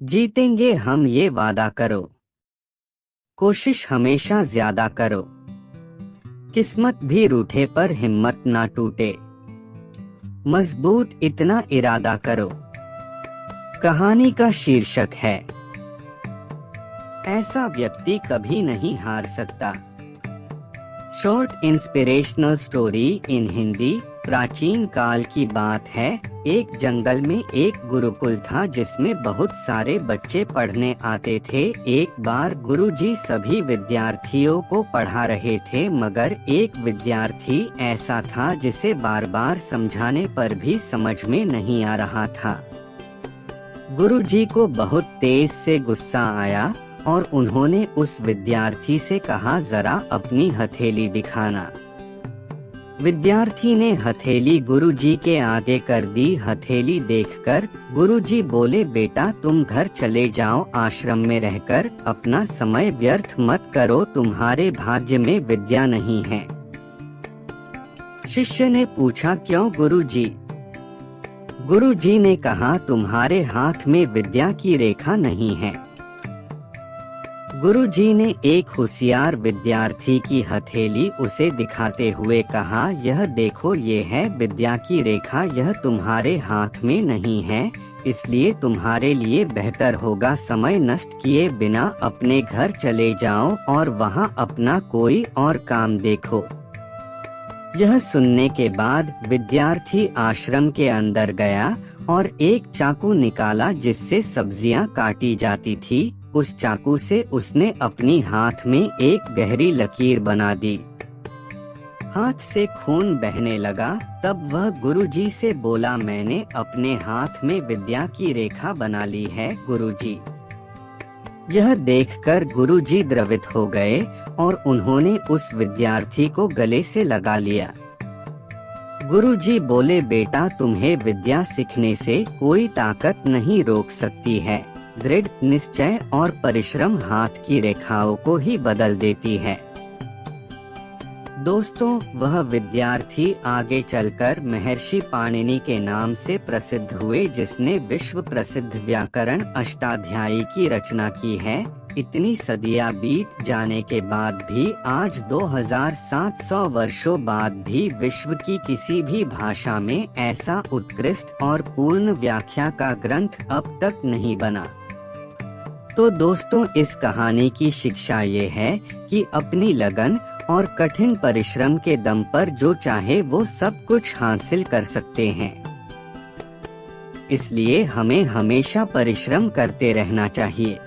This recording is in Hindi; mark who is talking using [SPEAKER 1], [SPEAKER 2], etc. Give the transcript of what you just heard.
[SPEAKER 1] जीतेंगे हम ये वादा करो, कोशिश हमेशा ज्यादा करो, किस्मत भी रूठे पर हिम्मत ना टूटे, मजबूत इतना इरादा करो। कहानी का शीर्षक है ऐसा व्यक्ति कभी नहीं हार सकता। Short inspirational story in Hindi. प्राचीन काल की बात है, एक जंगल में एक गुरुकुल था जिसमें बहुत सारे बच्चे पढ़ने आते थे। एक बार गुरुजी सभी विद्यार्थियों को पढ़ा रहे थे, मगर एक विद्यार्थी ऐसा था जिसे बार बार समझाने पर भी समझ में नहीं आ रहा था। गुरुजी को बहुत तेज से गुस्सा आया और उन्होंने उस विद्यार्थी से कहा, जरा अपनी हथेली दिखाना। विद्यार्थी ने हथेली गुरुजी के आगे कर दी। हथेली देखकर गुरुजी बोले, बेटा तुम घर चले जाओ, आश्रम में रहकर अपना समय व्यर्थ मत करो, तुम्हारे भाग्य में विद्या नहीं है। शिष्य ने पूछा, क्यों गुरुजी? गुरुजी ने कहा, तुम्हारे हाथ में विद्या की रेखा नहीं है। गुरुजी ने एक होशियार विद्यार्थी की हथेली उसे दिखाते हुए कहा, यह देखो, ये है विद्या की रेखा, यह तुम्हारे हाथ में नहीं है, इसलिए तुम्हारे लिए बेहतर होगा समय नष्ट किए बिना अपने घर चले जाओ और वहां अपना कोई और काम देखो। यह सुनने के बाद विद्यार्थी आश्रम के अंदर गया और एक चाकू निकाला जिससे सब्जियां काटी जाती थी। उस चाकू से उसने अपनी हाथ में एक गहरी लकीर बना दी। हाथ से खून बहने लगा। तब वह गुरुजी से बोला, मैंने अपने हाथ में विद्या की रेखा बना ली है गुरुजी। यह देखकर गुरुजी द्रवित हो गए और उन्होंने उस विद्यार्थी को गले से लगा लिया। गुरुजी बोले, बेटा तुम्हें विद्या सीखने से कोई ताकत नहीं रोक सकती है। दृढ़ निश्चय और परिश्रम हाथ की रेखाओं को ही बदल देती है। दोस्तों, वह विद्यार्थी आगे चलकर महर्षि पाणिनि के नाम से प्रसिद्ध हुए, जिसने विश्व प्रसिद्ध व्याकरण अष्टाध्यायी की रचना की है। इतनी सदियां बीत जाने के बाद भी आज 2700 वर्षों बाद भी विश्व की किसी भी भाषा में ऐसा उत्कृष्ट और पूर्ण व्याख्या का ग्रंथ अब तक नहीं बना। तो दोस्तों, इस कहानी की शिक्षा ये है कि अपनी लगन और कठिन परिश्रम के दम पर जो चाहे वो सब कुछ हासिल कर सकते हैं। इसलिए हमें हमेशा परिश्रम करते रहना चाहिए।